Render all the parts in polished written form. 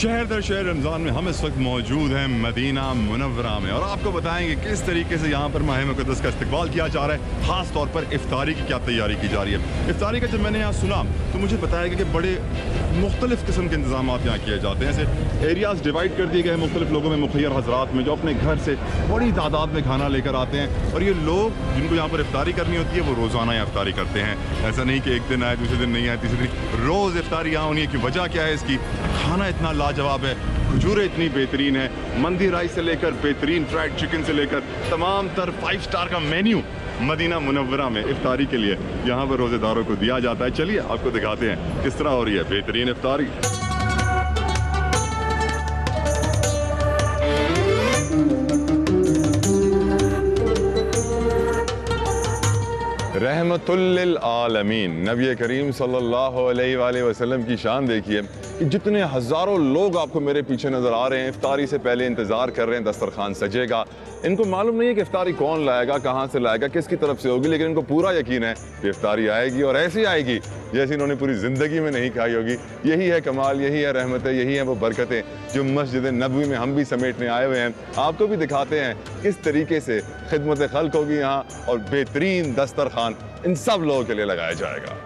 शहर दर शहर रमज़ान में हम इस वक्त मौजूद हैं मदीना मुनव्वरा में और आपको बताएंगे किस तरीके से यहाँ पर माह मुक़द्दस का इस्तक़बाल किया जा रहा है। ख़ास तौर पर इफ्तारी की क्या तैयारी की जा रही है। इफ्तारी का जब मैंने यहाँ सुना तो मुझे बताया गया कि बड़े मुख्तलिफ़ किस्म के इंतजाम यहाँ किए जाते हैं। ऐसे एरियाज़ डिवाइड कर दिए गए हैं मुख्तलिफ़ लोगों में, मुखैर हज़रात में, जो अपने घर से बड़ी तादाद में खाना लेकर आते हैं और ये लोग जिनको यहाँ पर इफ्तारी करनी होती है वो रोज़ाना यहाँ इफ्तारी करते हैं। ऐसा नहीं कि एक दिन आए दूसरे दिन नहीं आए तीसरे दिन, रोज़ इफ्तारी यहाँ होनी है। कि वजह क्या है इसकी? खाना इतना लाजवाब है, खजूरें इतनी बेहतरीन है, मंदी राइस से लेकर बेहतरीन फ्राइड चिकन से लेकर तमाम तर 5 स्टार का मेन्यू मदीना मुनव्वरा में इफ्तारी के लिए यहाँ पर रोज़ेदारों को दिया जाता है। चलिए आपको दिखाते हैं किस तरह हो रही है बेहतरीन इफ्तारी। रहमतुल्लिल आलमीन नबी करीम सल्लल्लाहु अलैहि वसल्लम की शान देखिए कि जितने हज़ारों लोग आपको मेरे पीछे नज़र आ रहे हैं, इफ्तारी से पहले इंतज़ार कर रहे हैं दस्तरखान सजेगा। इनको मालूम नहीं है कि इफ्तारी कौन लाएगा, कहाँ से लाएगा, किसकी तरफ से होगी, लेकिन इनको पूरा यकीन है कि इफ्तारी आएगी और ऐसी आएगी जैसी इन्होंने पूरी ज़िंदगी में नहीं खाई होगी। यही है कमाल, यही है रहमतें, यही है वो बरकतें जो मस्जिद नबवी में हम भी समेटने आए हुए हैं। आपको भी दिखाते हैं किस तरीके से खिदमत खल्क होगी यहाँ और बेहतरीन दस्तरखान इन सब लोगों के लिए लगाया जाएगा।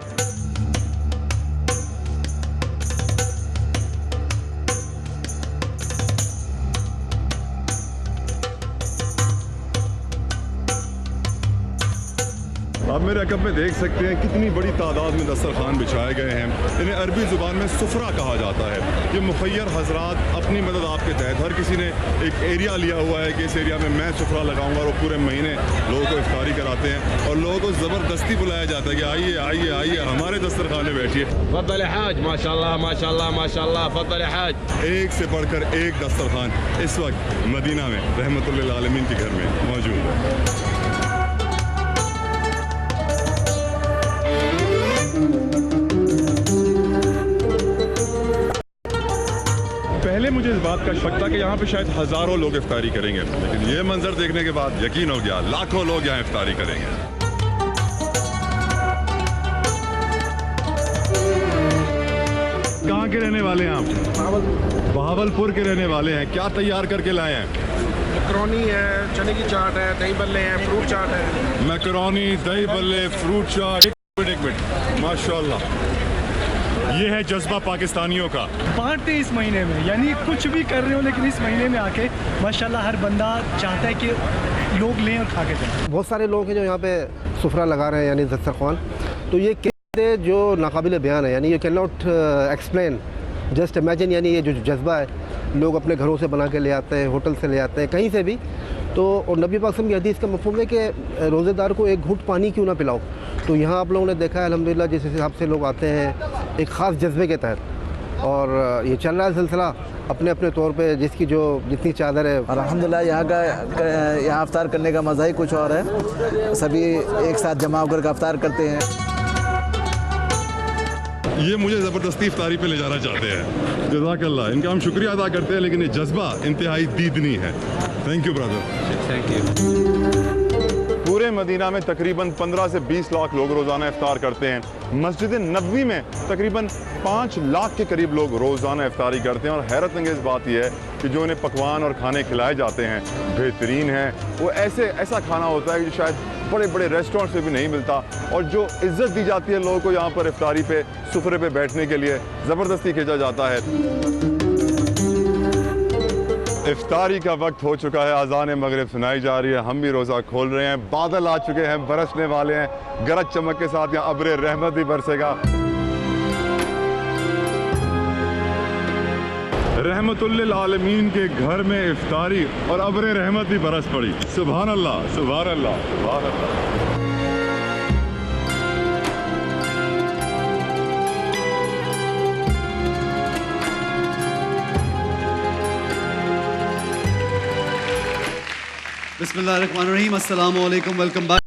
आप मेरे अकब में देख सकते हैं कितनी बड़ी तादाद में दस्तरखान बिछाए गए हैं। इन्हें अरबी ज़ुबान में सुफ्रा कहा जाता है। ये मुखैर हज़रात अपनी मदद आपके तहत, हर किसी ने एक एरिया लिया हुआ है कि इस एरिया में मैं सुफ्रा लगाऊंगा और वो पूरे महीने लोगों को इफ्तारी कराते हैं और लोगों को ज़बरदस्ती बुलाया जाता है कि आइए आइए आइए हमारे दस्तरखान में बैठिए। फद्दल हाज, माशाल्लाह माशाल्लाह माशाल्लाह, फद्दल हाज। एक से बढ़कर एक दस्तरखान इस वक्त मदीना में रहमतुल्लिल आलमीन के घर में मौजूद है। पहले मुझे इस बात का शक था कि यहाँ पे शायद हज़ारों लोग इफ्तारी करेंगे, लेकिन ये मंजर देखने के बाद यकीन हो गया लाखों लोग यहाँ इफ्तारी करेंगे। कहाँ के रहने वाले हैं आप? बहावलपुर के रहने वाले हैं। क्या तैयार करके लाए हैं? मैकरोनी है, चने की चाट है, दही बल्ले हैं, फ्रूट चाट है। मैकरोनी, दही बल्ले, फ्रूट चाट। एक मिनट माशाल्लाह, ये है जज्बा पाकिस्तानियों का। बांटते इस महीने में, यानी कुछ भी कर रहे हो लेकिन इस महीने में आके माशाल्लाह हर बंदा चाहता है कि लोग लें और खा के जाएं। बहुत सारे लोग हैं जो यहाँ पे सुफ्रा लगा रहे हैं यानी दस्तरखान, तो ये कहते जो नाकाबिल बयान है, यानी ये can not explain, just imagine. यानी ये जो जज्बा है, लोग अपने घरों से बना के ले आते हैं, होटल से ले आते हैं, कहीं से भी। तो और नबी पाक की हदीस का मफ़हूम है कि रोज़ेदार को एक घूंट पानी क्यों ना पिलाओ। तो यहाँ आप लोगों ने देखा है अल्हम्दुलिल्लाह जिस हिसाब से लोग आते हैं एक ख़ास जज्बे के तहत, और ये चल रहा है सिलसिला अपने अपने तौर पे, जिसकी जो जितनी चादर है। अल्हम्दुलिल्लाह यहाँ इफ्तार करने का मज़ा ही कुछ और है। सभी एक साथ जमा होकर इफ्तार करते हैं। ये मुझे ज़बरदस्ती इफ्तारी पे ले जाना चाहते हैं। जज़ाकल्लाह, इनका हम शुक्रिया अदा करते हैं, लेकिन ये जज्बा इंतहाई दीदनी है। Thank you brother, thank you. पूरे मदीना में तकरीबन 15 से 20 लाख लोग रोज़ाना इफ्तार करते हैं। मस्जिद नबवी में तकरीबन 5 लाख के करीब लोग रोज़ाना इफ्तारी करते हैं और हैरत अंगेज़ बात यह है कि जो इन्हें पकवान और खाने खिलाए जाते हैं बेहतरीन हैं। वो ऐसा खाना होता है जो शायद बड़े बड़े रेस्टोरेंट से भी नहीं मिलता, और जो इज़्ज़त दी जाती है लोगों को यहाँ पर इफ्तारी पे सुफरे पे बैठने के लिए ज़बरदस्ती खींचा जाता है। इफ्तारी का वक्त हो चुका है, अज़ान मगरिब सुनाई जा रही है, हम भी रोज़ा खोल रहे हैं। बादल आ चुके हैं, बरसने वाले हैं, गरज चमक के साथ यहाँ अब्र रहमत भी बरसेगा। रहमतुल्लिल आलमीन के घर में इफ्तारी और अब्र रहमत भी बरस पड़ी। सुभान अल्लाह, सुभान अल्लाह, सुभान अल्लाह। बिस्मिल्लाहिर्रहमानिर्रहीम, अस्सलाम वालेकुम, वेलकम बैक।